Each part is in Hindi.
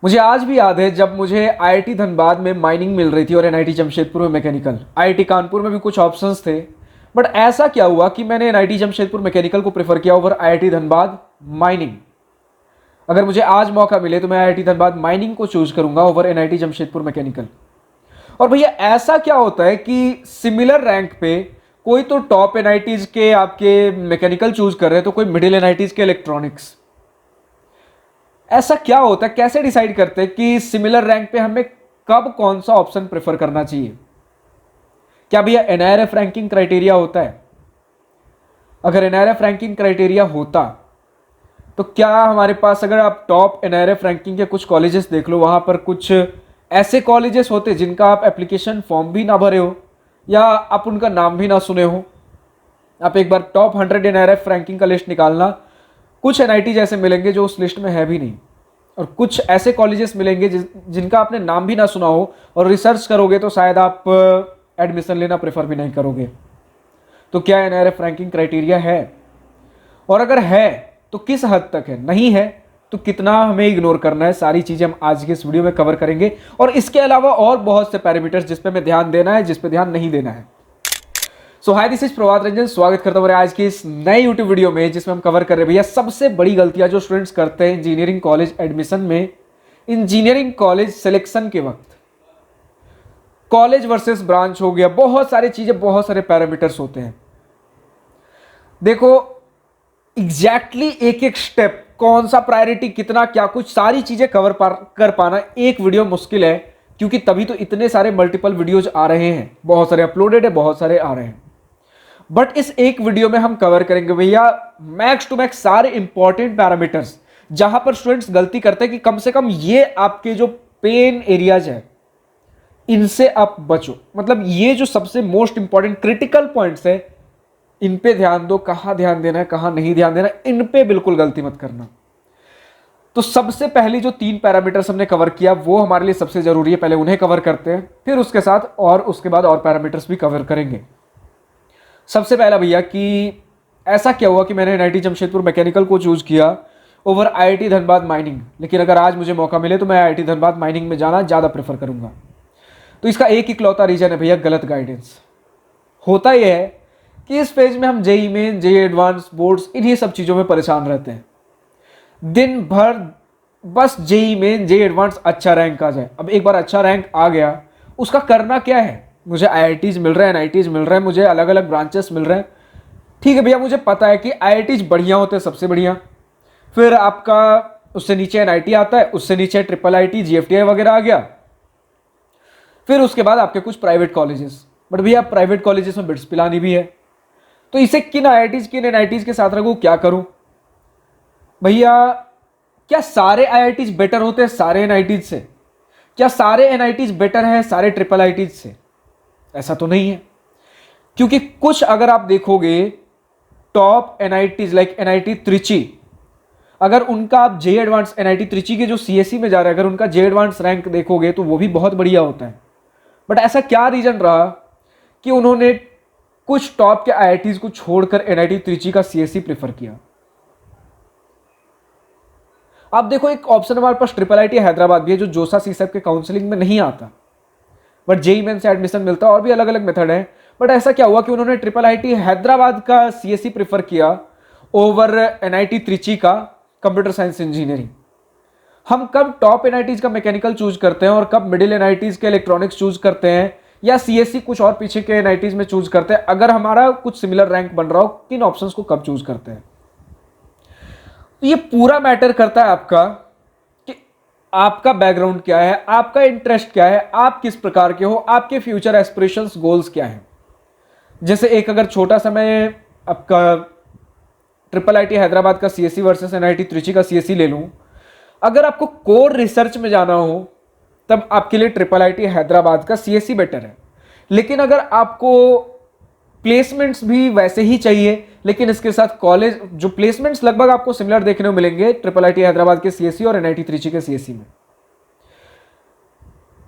मुझे आज भी याद है जब मुझे आईआईटी धनबाद में माइनिंग मिल रही थी और एनआईटी जमशेदपुर में मैकेनिकल। आईआईटी कानपुर में भी कुछ ऑप्शंस थे, बट ऐसा क्या हुआ कि मैंने एनआईटी जमशेदपुर मैकेनिकल को प्रेफर किया ओवर आईआईटी धनबाद माइनिंग। अगर मुझे आज मौका मिले तो मैं आईआईटी धनबाद माइनिंग को चूज करूंगा ओवर एनआईटी जमशेदपुर मैकेनिकल। और भैया ऐसा क्या होता है कि सिमिलर रैंक पे कोई तो टॉप एनआईटीज के आपके मैकेनिकल चूज कर रहे हैं तो कोई मिडिल एनआईटीज के इलेक्ट्रॉनिक्स। ऐसा क्या होता है, कैसे डिसाइड करते हैं कि सिमिलर रैंक पे हमें कब कौन सा ऑप्शन प्रेफर करना चाहिए? क्या भैया एनआरएफ रैंकिंग क्राइटेरिया होता है? अगर एनआरएफ रैंकिंग क्राइटेरिया होता तो क्या हमारे पास, अगर आप टॉप एनआरएफ रैंकिंग के कुछ कॉलेजेस देख लो, वहां पर कुछ ऐसे कॉलेजेस होते जिनका आप एप्लीकेशन फॉर्म भी ना भरे हो या आप उनका नाम भी ना सुने हो। आप एक बार टॉप 100 एनआरएफ रैंकिंग का लिस्ट निकालना, कुछ एनआईटी जैसे मिलेंगे जो उस लिस्ट में है भी नहीं, और कुछ ऐसे कॉलेजेस मिलेंगे जिनका आपने नाम भी ना सुना हो, और रिसर्च करोगे तो शायद आप एडमिशन लेना प्रेफर भी नहीं करोगे। तो क्या एनआरएफ रैंकिंग क्राइटेरिया है? और अगर है तो किस हद तक है? नहीं है तो कितना हमें इग्नोर करना है? सारी चीजें हम आज के इस वीडियो में कवर करेंगे, और इसके अलावा और बहुत से पैरामीटर्स जिस पे हमें ध्यान देना है, जिस पे ध्यान नहीं देना है। सो हाय, दिस इज प्रभात रंजन। स्वागत करता हूं आज की इस नए यूट्यूब वीडियो में जिसमें हम कवर कर रहे हैं भैया सबसे बड़ी गलतियां जो स्टूडेंट्स करते हैं इंजीनियरिंग कॉलेज एडमिशन में, इंजीनियरिंग कॉलेज सिलेक्शन के वक्त। कॉलेज वर्सेस ब्रांच हो गया, बहुत सारी चीजें, बहुत सारे पैरामीटर्स होते हैं। देखो एग्जैक्टली एक एक स्टेप, कौन सा प्रायोरिटी, कितना, क्या कुछ, सारी चीजें कवर कर पाना एक वीडियो मुश्किल है, क्योंकि तभी तो इतने सारे मल्टीपल वीडियोज आ रहे हैं। बहुत सारे अपलोडेड है, बहुत सारे आ रहे हैं, बट इस एक वीडियो में हम कवर करेंगे भैया मैक्स टू मैक्स सारे इंपॉर्टेंट पैरामीटर्स, जहां पर स्टूडेंट्स गलती करते हैं कि कम से कम ये आपके जो पेन एरियाज है इनसे आप बचो। मतलब ये जो सबसे मोस्ट इंपॉर्टेंट क्रिटिकल पॉइंट्स है, इन पे ध्यान दो। कहां ध्यान देना है, कहां नहीं ध्यान देना, इन पे बिल्कुल गलती मत करना। तो सबसे पहली जो 3 पैरामीटर्स हमने कवर किया वो हमारे लिए सबसे जरूरी है, पहले उन्हें कवर करते हैं, फिर उसके साथ और उसके बाद और पैरामीटर्स भी कवर करेंगे। सबसे पहला भैया कि ऐसा क्या हुआ कि मैंने एनआईटी जमशेदपुर मैकेनिकल को चूज किया ओवर आईआईटी धनबाद माइनिंग, लेकिन अगर आज मुझे मौका मिले तो मैं आईआईटी धनबाद माइनिंग में जाना ज़्यादा प्रेफर करूंगा। तो इसका एक इकलौता रीजन है भैया, गलत गाइडेंस। होता यह है कि इस फेज में हम JEE Main, JEE Advance, boards, इन्हीं सब चीज़ों में परेशान रहते हैं। दिन भर बस जेई मेन, जेई एडवांस अच्छा रैंक आ जाए। अब एक बार अच्छा रैंक आ गया, उसका करना क्या है? मुझे आईआईटीज मिल रहे हैं, एनआईटीज मिल रहे हैं, मुझे अलग अलग ब्रांचेस मिल रहे हैं। ठीक है भैया, मुझे पता है कि आईआईटीज बढ़िया होते हैं, सबसे बढ़िया। फिर आपका उससे नीचे एनआईटी आता है, उससे नीचे ट्रिपल आईटी, जीएफटीआई वगैरह आ गया। फिर उसके बाद आपके कुछ प्राइवेट कॉलेजेस। बट भैया प्राइवेट कॉलेजेस में बिट्स पिलानी भी है, तो इसे किन आईआईटीज किन एनआईटीज के साथ रखूं, क्या करूं? भैया क्या सारे आईआईटीज बेटर होते हैं सारे एनआईटीज से? क्या सारे एनआईटीज बेटर है सारे ट्रिपल आईटीज से? ऐसा तो नहीं है, क्योंकि कुछ अगर आप देखोगे top NITs like NIT Trichy, अगर उनका आप जे एडवांस, एनआईटी त्रिची के जो सीएससी में जा रहे हैं, अगर उनका जे एडवांस रैंक देखोगे तो वो भी बहुत बढ़िया होता है। बट ऐसा क्या रीजन रहा कि उन्होंने कुछ टॉप के आईआईटीज को छोड़कर एनआईटी त्रिची का सीएससी प्रेफर किया? आप देखो एक ऑप्शन हमारे पास ट्रिपल आईटी हैदराबाद भी है, जो जोसा सीसैप के काउंसलिंग में नहीं आता, बट जेई मेन से एडमिशन मिलता है, और भी अलग अलग मेथड है। बट ऐसा क्या हुआ कि उन्होंने ट्रिपल आईटी हैदराबाद का सीएससी प्रेफर किया ओवर एनआईटी त्रिची का कंप्यूटर साइंस इंजीनियरिंग। हम कब टॉप एनआईटीज का मैकेनिकल चूज करते हैं और कब मिडिल एनआईटीज के इलेक्ट्रॉनिक्स चूज करते हैं, या सीएससी कुछ और पीछे के एनआईटीज में चूज करते हैं? अगर हमारा कुछ सिमिलर रैंक बन रहा हो, किन ऑप्शंस को कब चूज करते हैं? तो ये पूरा मैटर करता है आपका कि आपका बैकग्राउंड क्या है, आपका इंटरेस्ट क्या है, आप किस प्रकार के हो, आपके फ्यूचर एस्पिरेशंस, गोल्स क्या हैं। जैसे एक अगर छोटा सा मैं आपका ट्रिपल आईटी हैदराबाद का सीएससी वर्सेस एनआईटी त्रिची का सीएससी ले लूं, अगर आपको कोर रिसर्च में जाना हो तब आपके लिए ट्रिपल आईटी हैदराबाद का सीएससी बेटर है। लेकिन अगर आपको प्लेसमेंट्स भी वैसे ही चाहिए, लेकिन इसके साथ कॉलेज जो प्लेसमेंट्स लगभग आपको सिमिलर देखने को मिलेंगे ट्रिपल आईटी हैदराबाद के सीएससी और एनआईटी त्रिची के सीएससी में,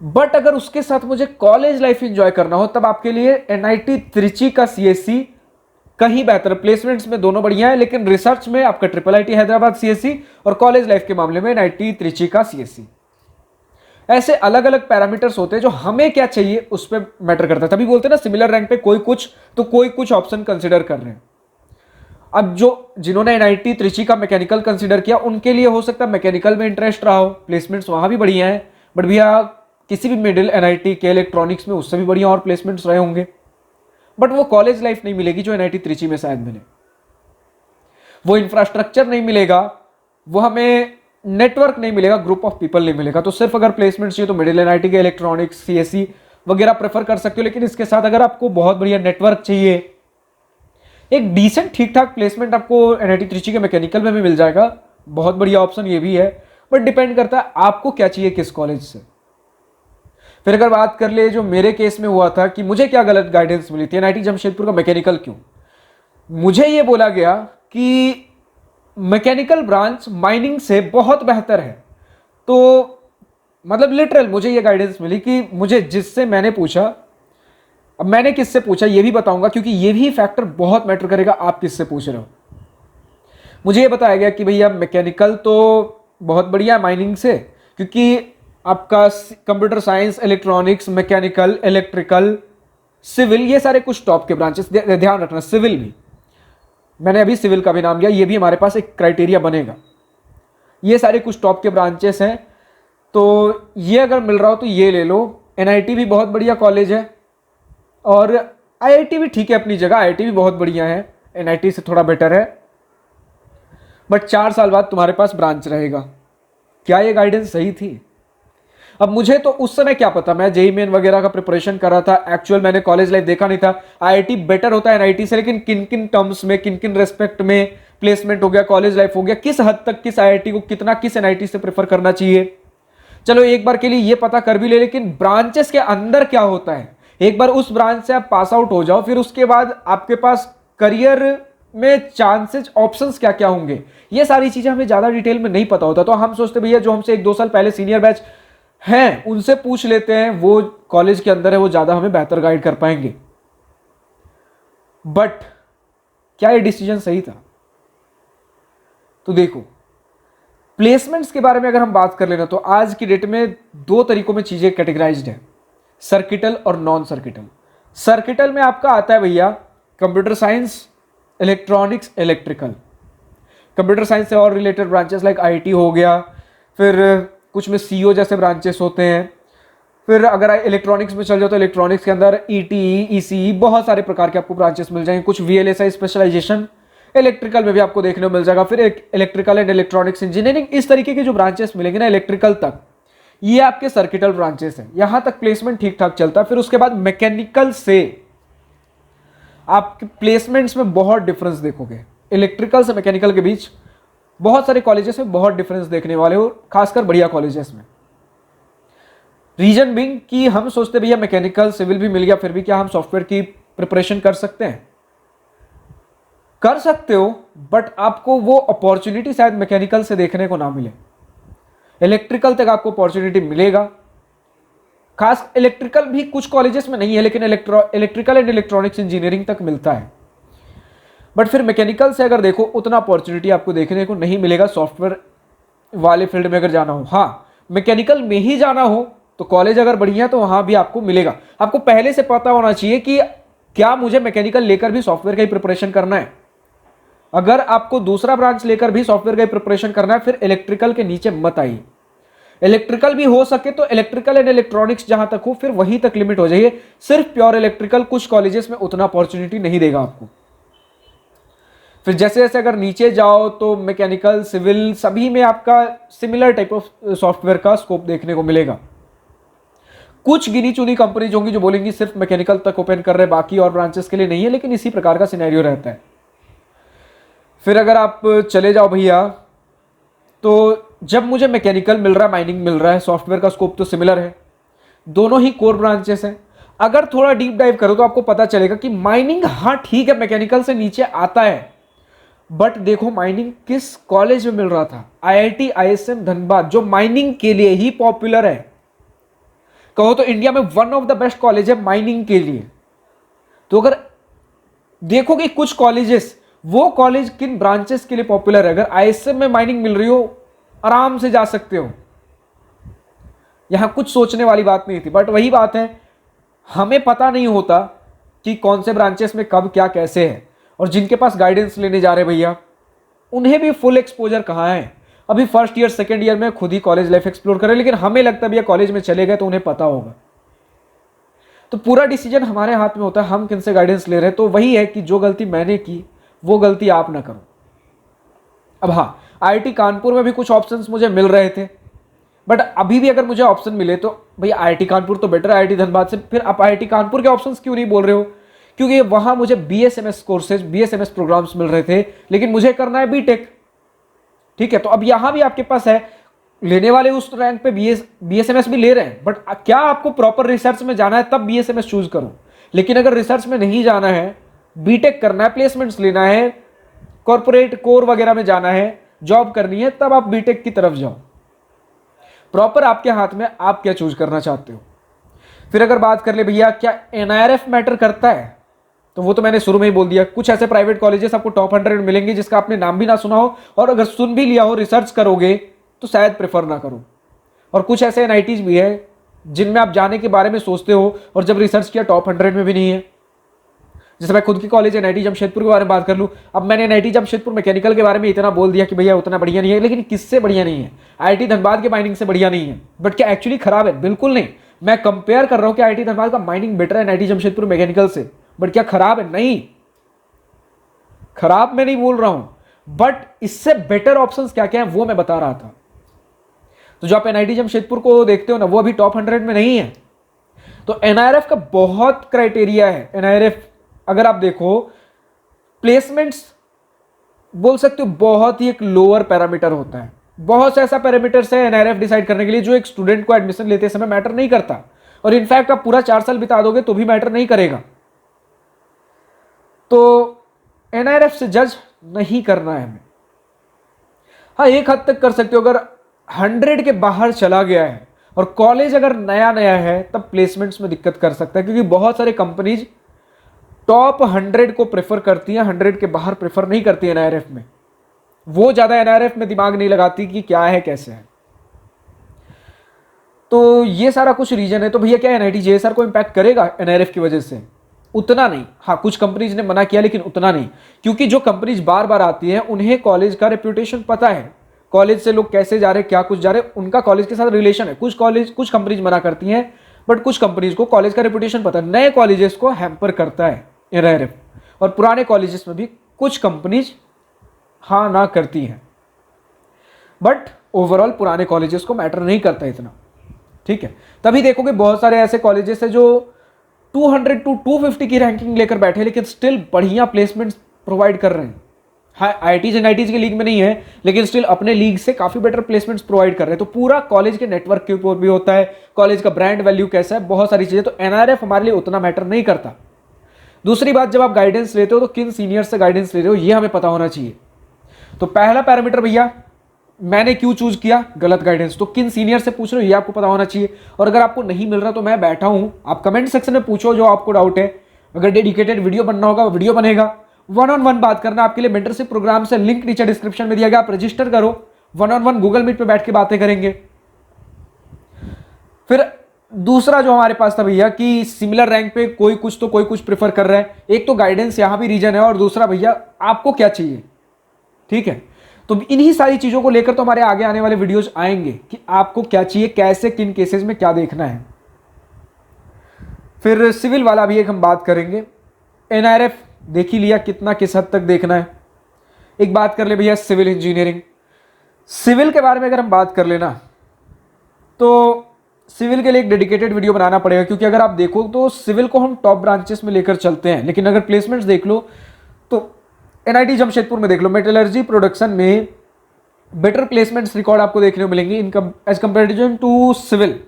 बट अगर उसके साथ मुझे कॉलेज लाइफ एंजॉय करना हो तब आपके लिए एनआईटी त्रिची का सीएससी कहीं बेहतर। प्लेसमेंट्स में दोनों बढ़िया है, लेकिन रिसर्च में आपका ट्रिपल आईटी हैदराबाद सीएससी, और कॉलेज लाइफ के मामले में एनआईटी त्रिची का सीएससी। ऐसे अलग अलग पैरामीटर्स होते हैं जो हमें क्या चाहिए उस पर मैटर करता है। तभी बोलते हैं ना सिमिलर रैंक पे कोई कुछ तो कोई कुछ ऑप्शन कंसिडर कर रहे हैं। अब जो जिन्होंने एनआईटी त्रिची का मैकेनिकल कंसिडर किया उनके लिए हो सकता है मैकेनिकल में इंटरेस्ट रहा हो, प्लेसमेंट्स वहां भी बढ़िया हैं, बट भैया किसी भी मिडिल एनआईटी के इलेक्ट्रॉनिक्स में उससे भी बढ़िया और प्लेसमेंट्स रहे होंगे, बट वो कॉलेज लाइफ नहीं मिलेगी जो एनआईटी त्रिची में शायद मिले, वो इंफ्रास्ट्रक्चर नहीं मिलेगा, वो हमें नेटवर्क नहीं मिलेगा, ग्रुप ऑफ पीपल नहीं मिलेगा। तो सिर्फ अगर प्लेसमेंट चाहिए तो मिडिल एनआईटी के इलेक्ट्रॉनिक्स सीएससी वगैरह प्रेफर कर सकते हो, लेकिन इसके साथ अगर आपको बहुत बढ़िया नेटवर्क चाहिए, एक डिसेंट ठीक ठाक प्लेसमेंट आपको एनआईटी त्रिची के मैकेनिकल में भी मिल जाएगा, बहुत बढ़िया ऑप्शन ये भी है, बट डिपेंड करता है आपको क्या चाहिए किस कॉलेज से। फिर अगर बात कर ले जो मेरे केस में हुआ था कि मुझे क्या गलत गाइडेंस मिली थी, एनआईटी जमशेदपुर का मैकेनिकल क्यों, मुझे ये बोला गया कि मैकेनिकल ब्रांच माइनिंग से बहुत बेहतर है। तो मतलब लिटरल मुझे ये गाइडेंस मिली कि मुझे जिससे मैंने पूछा, अब मैंने किससे पूछा ये भी बताऊंगा क्योंकि ये भी फैक्टर बहुत मैटर करेगा आप किससे पूछ रहे हो। मुझे ये बताया गया कि भैया मैकेनिकल तो बहुत बढ़िया है माइनिंग से, क्योंकि आपका computer science, electronics, mechanical, electrical, civil, ये सारे कुछ टॉप के ब्रांचेस, ध्यान रखना सिविल भी, मैंने अभी सिविल का भी नाम लिया, ये भी हमारे पास एक क्राइटेरिया बनेगा, ये सारे कुछ टॉप के ब्रांचेस हैं, तो ये अगर मिल रहा हो तो ये ले लो। एनआईटी भी बहुत बढ़िया कॉलेज है और आईआईटी भी ठीक है अपनी जगह, आईआईटी भी बहुत बढ़िया है, एनआईटी से थोड़ा बेटर है, बट 4 साल बाद तुम्हारे पास ब्रांच रहेगा। क्या ये गाइडेंस सही थी? अब मुझे तो उस समय क्या पता, मैं जेईई मेन वगैरह का प्रिपरेशन कर रहा था, एक्चुअल मैंने कॉलेज लाइफ देखा नहीं था। आईआईटी बेटर होता है एनआईटी से, लेकिन किन किन टर्म्स में, किन किन रेस्पेक्ट में प्लेसमेंट हो गया, कॉलेज लाइफ हो गया, किस हद तक किस आईआईटी को कितना किस एनआईटी से प्रेफर करना चाहिए, चलो एक बार के लिए ये पता कर भी ले, लेकिन ब्रांचेस के अंदर क्या होता है, एक बार उस ब्रांच से आप पास आउट हो जाओ, फिर उसके बाद आपके पास करियर में चांसेस, ऑप्शंस क्या क्या होंगे, ये सारी चीजें हमें ज्यादा डिटेल में नहीं पता होता। तो हम सोचते भैया जो हमसे 1-2 साल पहले सीनियर बैच हैं उनसे पूछ लेते हैं, वो कॉलेज के अंदर है, वो ज्यादा हमें बेहतर गाइड कर पाएंगे। बट क्या ये डिसीजन सही था? तो देखो, प्लेसमेंट्स के बारे में अगर हम बात कर लेना तो आज की डेट में 2 तरीकों में चीजें कैटेगराइज्ड है, सर्किटल और नॉन सर्किटल। सर्किटल में आपका आता है भैया computer science, electronics, electrical, computer science से और रिलेटेड ब्रांचेस लाइक आईटी हो गया, फिर कुछ में सीओ जैसे ब्रांचेस होते हैं, फिर अगर इलेक्ट्रॉनिक्स में चल जाओ तो इलेक्ट्रॉनिक्स के अंदर ईटीई, ईसीई, बहुत सारे प्रकार के आपको ब्रांचेस मिल जाएंगे, कुछ वीएलएसआई स्पेशलाइजेशन इलेक्ट्रिकल में भी आपको देखने को मिल जाएगा, फिर इलेक्ट्रिकल एंड इलेक्ट्रॉनिक्स इंजीनियरिंग, इस तरीके के जो ब्रांचेस मिलेंगे ना इलेक्ट्रिकल तक, ये आपके सर्किटल ब्रांचेस हैं, यहां तक प्लेसमेंट ठीक ठाक चलता है। फिर उसके बाद मैकेनिकल से आपके प्लेसमेंट्स में बहुत डिफरेंस देखोगे, इलेक्ट्रिकल से मैकेनिकल के बीच बहुत सारे कॉलेजेस में बहुत डिफरेंस देखने वाले हो, खासकर बढ़िया कॉलेजेस में। रीजन बिंग कि हम सोचते भैया मैकेनिकल सिविल भी मिल गया, फिर भी क्या हम सॉफ्टवेयर की प्रिपरेशन कर सकते हैं? कर सकते हो, बट आपको वो अपॉर्चुनिटी शायद मैकेनिकल से देखने को ना मिले, इलेक्ट्रिकल तक आपको अपॉर्चुनिटी मिलेगा। खास इलेक्ट्रिकल भी कुछ कॉलेजेस में नहीं है, लेकिन इलेक्ट्रिकल एंड इलेक्ट्रॉनिक्स इंजीनियरिंग तक मिलता है। बट फिर मैकेनिकल से अगर देखो उतना अपॉर्चुनिटी आपको देखने को नहीं मिलेगा सॉफ्टवेयर वाले फील्ड में अगर जाना हो। हाँ, मैकेनिकल में ही जाना हो तो कॉलेज अगर बढ़िया है तो वहां भी आपको मिलेगा। आपको पहले से पता होना चाहिए कि क्या मुझे मैकेनिकल लेकर भी सॉफ्टवेयर का ही प्रिपरेशन करना है। अगर आपको दूसरा ब्रांच लेकर भी सॉफ्टवेयर का ही प्रिपरेशन करना है, फिर इलेक्ट्रिकल के नीचे मत आइए। इलेक्ट्रिकल भी हो सके तो इलेक्ट्रिकल एंड इलेक्ट्रॉनिक्स जहां तक हो फिर वहीं तक लिमिट हो जाइए। सिर्फ प्योर इलेक्ट्रिकल कुछ कॉलेजेस में उतना अपॉर्चुनिटी नहीं देगा आपको। फिर जैसे जैसे अगर नीचे जाओ तो मैकेनिकल, सिविल, सभी में आपका सिमिलर टाइप ऑफ सॉफ्टवेयर का स्कोप देखने को मिलेगा। कुछ गिनी चुनी कंपनीज होंगी जो बोलेंगी सिर्फ मैकेनिकल तक ओपन कर रहे हैं, बाकी और ब्रांचेस के लिए नहीं है, लेकिन इसी प्रकार का सिनेरियो रहता है। फिर अगर आप चले जाओ भैया, तो जब मुझे मैकेनिकल मिल रहा है, माइनिंग मिल रहा है, सॉफ्टवेयर का स्कोप तो सिमिलर है, दोनों ही कोर ब्रांचेस हैं। अगर थोड़ा डीप डाइव करो तो आपको पता चलेगा कि माइनिंग, हाँ ठीक है, मैकेनिकल से नीचे आता है, बट देखो माइनिंग किस कॉलेज में मिल रहा था, आईआईटी आईएसएम धनबाद, जो माइनिंग के लिए ही पॉपुलर है। कहो तो इंडिया में one of the best college है माइनिंग के लिए। तो अगर देखोगे कुछ कॉलेजेस, वो कॉलेज किन ब्रांचेस के लिए पॉपुलर है, अगर आईएसएम में माइनिंग मिल रही हो आराम से जा सकते हो। यहाँ कुछ सोचने वाली बात नहीं थी। बट वही बात है, हमें पता नहीं होता कि कौन से ब्रांचेस में कब क्या कैसे है, और जिनके पास गाइडेंस लेने जा रहे भैया उन्हें भी फुल एक्सपोजर कहाँ है। अभी फर्स्ट ईयर सेकेंड ईयर में खुद ही कॉलेज लाइफ एक्सप्लोर करें, लेकिन हमें लगता है भैया कॉलेज में चले गए तो उन्हें पता होगा। तो पूरा डिसीजन हमारे हाथ में होता है, हम किन से गाइडेंस ले रहे हैं। तो वही है कि जो गलती मैंने की वो गलती आप ना करो। अब हाँ, आईआईटी कानपुर में भी कुछ ऑप्शंस मुझे मिल रहे थे, बट अभी भी अगर मुझे ऑप्शन मिले तो भैया आईआईटी कानपुर तो बेटर है आईआईटी धनबाद से। फिर आप आईआईटी कानपुर के ऑप्शंस क्यों नहीं बोल रहे हो? क्योंकि वहां मुझे बीएसएमएस कोर्सेज, बीएसएमएस प्रोग्राम्स मिल रहे थे, लेकिन मुझे करना है बीटेक। ठीक है, तो अब यहां भी आपके पास है, लेने वाले उस रैंक पे बीएसएमएस भी ले रहे हैं, बट क्या आपको प्रॉपर रिसर्च में जाना है तब बीएसएमएस चूज करो। लेकिन अगर रिसर्च में नहीं जाना है, बीटेक करना है, प्लेसमेंट्स लेना है, कॉर्पोरेट कोर वगैरह में जाना है, जॉब करनी है, तब आप बीटेक की तरफ जाओ। प्रॉपर आपके हाथ में, आप क्या चूज करना चाहते हो। फिर अगर बात कर ले भैया क्या एनआईआरएफ मैटर करता है, तो वो तो मैंने शुरू में ही बोल दिया। कुछ ऐसे प्राइवेट कॉलेजेस आपको टॉप 100 मिलेंगे जिसका आपने नाम भी ना सुना हो, और अगर सुन भी लिया हो, रिसर्च करोगे तो शायद प्रेफर ना करो। और कुछ ऐसे एनआईटीज भी है जिनमें आप जाने के बारे में सोचते हो और जब रिसर्च किया टॉप 100 में भी नहीं है। जैसे मैं खुद की कॉलेज एनआईटी जमशेदपुर के बारे में बात कर लूं, अब मैंने एनआईटी जमशेदपुर मैकेनिकल के बारे में इतना बोल दिया कि भैया उतना बढ़िया नहीं है, लेकिन किससे बढ़िया नहीं है? आईआईटी धनबाद के माइनिंग से बढ़िया नहीं है। बट क्या एक्चुअली खराब है? बिल्कुल नहीं। मैं कंपेयर कर रहा हूं कि आईआईटी धनबाद का माइनिंग बेटर है एनआईटी जमशेदपुर मैकेनिकल से, बट क्या खराब है? नहीं, खराब मैं नहीं बोल रहा हूं, बट इससे बेटर ऑप्शंस क्या क्या है वो मैं बता रहा था। तो जो आप एनआईटी जमशेदपुर को देखते हो ना, वो अभी टॉप 100 में नहीं है। तो एनआईआरएफ का बहुत क्राइटेरिया है। एनआईआरएफ अगर आप देखो, प्लेसमेंट्स बोल सकते हो बहुत ही एक लोअर पैरामीटर होता है। बहुत से ऐसा पैरामीटर्स है एनआईआरएफ डिसाइड करने के लिए जो एक स्टूडेंट को एडमिशन लेते समय मैटर नहीं करता, और इनफैक्ट आप पूरा 4 साल बिता दोगे तो भी मैटर नहीं करेगा। तो एनआईआरएफ से जज नहीं करना है हमें। हाँ, एक हद तक कर सकते हो, अगर 100 के बाहर चला गया है और कॉलेज अगर नया नया है तब प्लेसमेंट्स में दिक्कत कर सकता है, क्योंकि बहुत सारे कंपनीज टॉप 100 को प्रेफर करती हैं, 100 के बाहर प्रेफर नहीं करती है एनआईआरएफ में। वो ज्यादा एनआईआरएफ में दिमाग नहीं लगाती कि क्या है कैसे है। तो ये सारा कुछ रीजन है। तो भैया क्या एनआईटी जेएसआर को इंपैक्ट करेगा एनआईआरएफ की वजह से? उतना नहीं। हाँ, कुछ कंपनीज ने मना किया, लेकिन उतना नहीं, क्योंकि जो कंपनीज बार बार आती हैं उन्हें कॉलेज का रेप्यूटेशन पता है, कॉलेज से लोग कैसे जा रहे, क्या कुछ जा रहे, उनका कॉलेज के साथ रिलेशन है। कुछ कंपनीज मना करती हैं, बट कुछ कंपनीज को कॉलेज का रेप्यूटेशन पता है। नए कॉलेजेस को हैम्पर करता है एनआईआरएफ, और पुराने कॉलेजेस में भी कुछ कंपनीज हाँ ना करती हैं, बट ओवरऑल पुराने कॉलेजेस को मैटर नहीं करता इतना। ठीक है, तभी देखोगे बहुत सारे ऐसे कॉलेजेस है जो 200 to 250 की रैंकिंग लेकर बैठे, लेकिन स्टिल बढ़िया प्लेसमेंट्स प्रोवाइड कर रहे हैं। हाँ, आईआईटीज एनआईटीज की लीग में नहीं है, लेकिन स्टिल अपने लीग से काफी बेटर प्लेसमेंट्स प्रोवाइड कर रहे हैं। तो पूरा कॉलेज के नेटवर्क के ऊपर भी होता है, कॉलेज का ब्रांड वैल्यू कैसा है, बहुत सारी चीजें। तो एनआईआरएफ हमारे लिए उतना मैटर नहीं करता। दूसरी बात, जब आप गाइडेंस लेते हो तो किन सीनियर से गाइडेंस ले रहे हो ये हमें पता होना चाहिए। तो पहला पैरामीटर भैया, मैंने क्यों चूज किया गलत गाइडेंस, तो किन सीनियर से पूछ रहे हो ये आपको पता होना चाहिए। और अगर आपको नहीं मिल रहा तो मैं बैठा हूं, आप कमेंट सेक्शन में पूछो जो आपको डाउट है। अगर डेडिकेटेड वीडियो बनना होगा वीडियो बनेगा, 1-on-1 बात करना आपके लिए मेंटरशिप प्रोग्राम से लिंक नीचे डिस्क्रिप्शन में दिया गया, आप रजिस्टर करो, 1-on-1 गूगल मीट पे बैठ के बातें करेंगे। फिर दूसरा जो हमारे पास था भैया कि सिमिलर रैंक पे कोई कुछ तो कोई कुछ प्रेफर कर रहा है। एक तो गाइडेंस यहां भी रीजन है, और दूसरा भैया आपको क्या चाहिए। ठीक है, तो इन्हीं सारी चीजों को लेकर तो हमारे आगे आने वाले वीडियोज आएंगे कि आपको क्या चाहिए, कैसे, किन केसेस में क्या देखना है। फिर सिविल वाला भी एक हम बात करेंगे। एनआईआरएफ देख ही लिया कितना किस हद तक देखना है। एक बात कर ले भैया सिविल इंजीनियरिंग। सिविल के बारे में अगर हम बात कर लेना तो सिविल के लिए एक डेडिकेटेड वीडियो बनाना पड़ेगा, क्योंकि अगर आप देखो तो सिविल को हम टॉप ब्रांचेस में लेकर चलते हैं, लेकिन अगर प्लेसमेंट्स देख लो तो एनआईटी जमशेदपुर में देख लो, मेटलर्जी प्रोडक्शन में बेटर प्लेसमेंट्स रिकॉर्ड आपको देखने को मिलेंगे income as comparison to civil.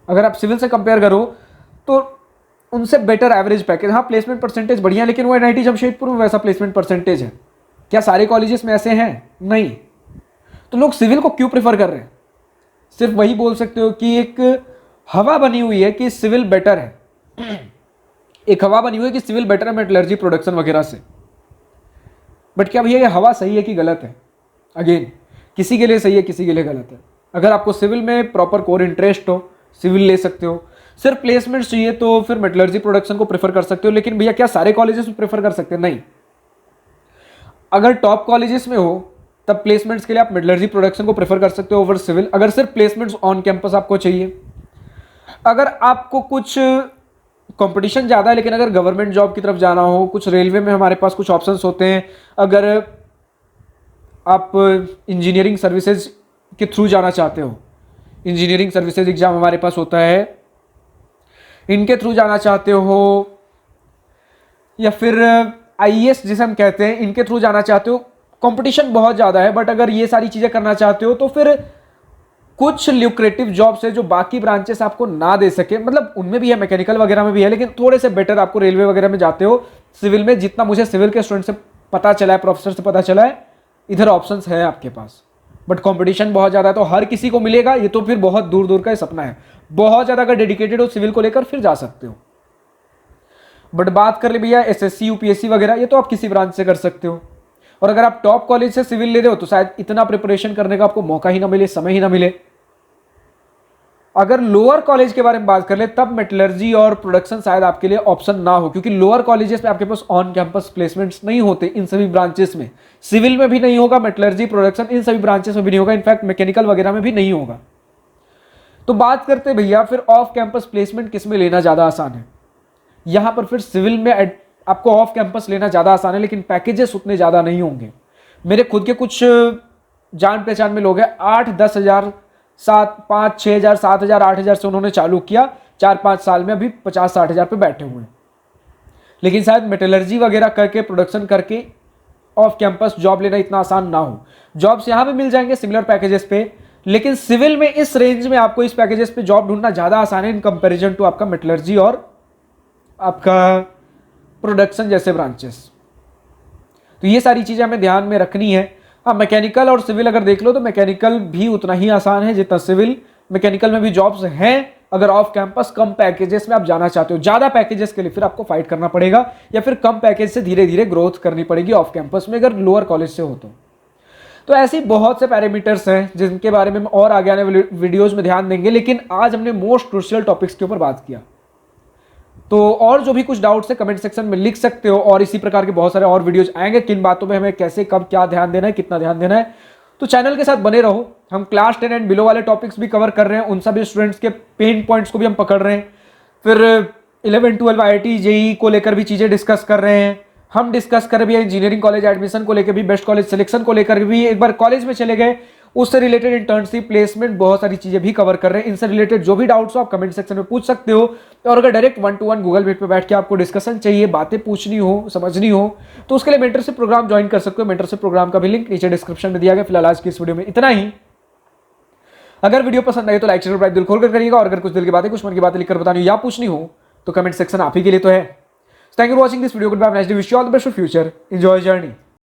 अगर आप सिविल से कंपेयर करो तो उनसे बेटर एवरेज पैकेज। हाँ, प्लेसमेंट परसेंटेज बढ़िया, लेकिन वो एनआईटी जमशेदपुर में वैसा प्लेसमेंट परसेंटेज है क्या सारे कॉलेजेस में ऐसे हैं? नहीं। तो लोग सिविल को क्यों प्रेफर कर रहे हैं? सिर्फ वही बोल सकते हो कि एक हवा बनी हुई है कि सिविल बेटर है, एक हवा बनी हुई है कि सिविल बेटर है मेटलर्जी प्रोडक्शन वगैरह से। बट क्या भैया ये हवा सही है कि गलत है? अगेन, किसी के लिए सही है, किसी के लिए गलत है। अगर आपको सिविल में प्रॉपर कोर इंटरेस्ट हो, सिविल ले सकते हो। सिर्फ प्लेसमेंट्स चाहिए तो फिर मेटलर्जी प्रोडक्शन को प्रेफर कर सकते हो। लेकिन भैया क्या सारे कॉलेजेस में प्रेफर कर सकते हैं? नहीं। अगर टॉप कॉलेजेस में हो तब प्लेसमेंट्स के लिए आप मेटलर्जी प्रोडक्शन को प्रेफर कर सकते हो ओवर सिविल, अगर सिर्फ प्लेसमेंट्स ऑन कैंपस आपको चाहिए। अगर आपको कुछ कंपटीशन ज़्यादा है लेकिन अगर गवर्नमेंट जॉब की तरफ जाना हो, कुछ रेलवे में हमारे पास कुछ ऑप्शंस होते हैं, अगर आप इंजीनियरिंग सर्विसेज के थ्रू जाना चाहते हो, इंजीनियरिंग सर्विसेज एग्जाम हमारे पास होता है, इनके थ्रू जाना चाहते हो, या फिर आईएएस जिसे हम कहते हैं, इनके थ्रू जाना चाहते हो, कंपटीशन बहुत ज़्यादा है। बट अगर ये सारी चीज़ें करना चाहते हो तो फिर कुछ ल्यूक्रेटिव जॉब्स है जो बाकी ब्रांचेस आपको ना दे सके, मतलब उनमें भी है, मैकेनिकल वगैरह में भी है, लेकिन थोड़े से बेटर आपको रेलवे वगैरह में जाते हो। सिविल में जितना मुझे सिविल के स्टूडेंट से पता चला है, प्रोफेसर से पता चला है, इधर ऑप्शंस है आपके पास, बट कंपटीशन बहुत ज़्यादा है तो हर किसी को मिलेगा ये तो फिर बहुत दूर दूर का सपना है। बहुत ज़्यादा अगर डेडिकेटेड हो सिविल को लेकर फिर जा सकते हो। बट बात कर ले भैया एसएससी यूपीएससी वगैरह, ये तो आप किसी ब्रांच से कर सकते हो। और अगर आप टॉप कॉलेज से सिविल ले रहे हो तो शायद इतना प्रिपरेशन करने का आपको मौका ही ना मिले, समय ही ना मिले। अगर लोअर कॉलेज के बारे में बात कर ले तब मेटलर्जी और प्रोडक्शन शायद आपके लिए ऑप्शन ना हो, क्योंकि लोअर कॉलेजेस में आपके पास ऑन कैंपस प्लेसमेंट्स नहीं होते इन सभी ब्रांचेस में। सिविल में भी नहीं होगा, मेटलर्जी प्रोडक्शन इन सभी ब्रांचेस में भी नहीं होगा, इनफैक्ट मैकेनिकल वगैरह में भी नहीं होगा। तो बात करते भैया फिर ऑफ कैंपस प्लेसमेंट किस में लेना ज़्यादा आसान है। यहां पर फिर सिविल में आपको ऑफ कैंपस लेना ज़्यादा आसान है, लेकिन पैकेजेस उतने ज़्यादा नहीं होंगे। मेरे खुद के कुछ जान पहचान में लोग हैं, 8-10 हज़ार, 5-6 हज़ार, 7 हज़ार, 8 हज़ार से उन्होंने चालू किया, 4-5 साल में अभी 50-60 हज़ार पे बैठे हुए हैं। लेकिन शायद मेटलर्जी वगैरह करके, प्रोडक्शन करके ऑफ कैंपस जॉब लेना इतना आसान ना हो। जॉब्स यहाँ पे मिल जाएंगे सिमिलर पैकेजेस पे, लेकिन सिविल में इस रेंज में आपको इस पैकेजेस पे जॉब ढूंढना ज़्यादा आसान है इन कंपेरिजन टू आपका मेटलर्जी और आपका प्रोडक्शन जैसे ब्रांचेस। तो ये सारी चीज़ें हमें ध्यान में रखनी है। हाँ, मैकेनिकल और सिविल अगर देख लो तो मैकेनिकल भी उतना ही आसान है जितना सिविल। मैकेनिकल में भी जॉब्स हैं अगर ऑफ कैंपस कम पैकेजेस में आप जाना चाहते हो। ज़्यादा पैकेजेस के लिए फिर आपको फाइट करना पड़ेगा, या फिर कम पैकेज से धीरे धीरे ग्रोथ करनी पड़ेगी ऑफ कैंपस में अगर लोअर कॉलेज से हो तो ऐसी बहुत से पैरामीटर्स हैं जिनके बारे में हम और आगे आने वाले वीडियोज़ में ध्यान देंगे, लेकिन आज हमने मोस्ट क्रूशियल टॉपिक्स के ऊपर बात किया। तो और जो भी कुछ डाउट्स है कमेंट सेक्शन में लिख सकते हो, और इसी प्रकार के बहुत सारे और वीडियोज आएंगे, किन बातों में हमें कैसे कब क्या ध्यान देना है, कितना ध्यान देना है। तो चैनल के साथ बने रहो। हम क्लास 10 एंड बिलो वाले टॉपिक्स भी कवर कर रहे हैं, उन सभी स्टूडेंट्स के पेन पॉइंट्स को भी हम पकड़ रहे हैं। फिर 11-12 IIT जेईई को लेकर भी चीज़ें डिस्कस कर रहे हैं। हम डिस्कस कर भी इंजीनियरिंग कॉलेज एडमिशन को लेकर भी, बेस्ट कॉलेज सिलेक्शन को लेकर भी, एक बार कॉलेज में चले गए उससे रिलेटेड इंटर्नशिप, प्लेसमेंट, बहुत सारी चीजें भी कवर कर रहे हैं। इनसे रिलेटेड जो भी डाउट्स हो आप कमेंट सेक्शन में पूछ सकते हो। और अगर डायरेक्ट 1-to-1 गूगल मीट पे बैठ के आपको डिस्कशन चाहिए, बातें पूछनी हो, समझनी हो, तो उसके लिए मेंटरशिप प्रोग्राम ज्वाइन कर सकते हो। मेंटरशिप प्रोग्राम का भी लिंक नीचे डिस्क्रिप्शन में दिया गया। फिलहाल आज की इस वीडियो में इतना ही। अगर वीडियो पसंद आई तो लाइक शेयर दिल खोलकर करिएगा, और अगर कुछ दिल की बातें, कुछ मन की बातें लिखकर बतानी या पूछनी हो तो कमेंट सेक्शन आप ही के लिए तो है। Thank you for watching this video. Good bye, nice day, wish you all the best for future, enjoy journey.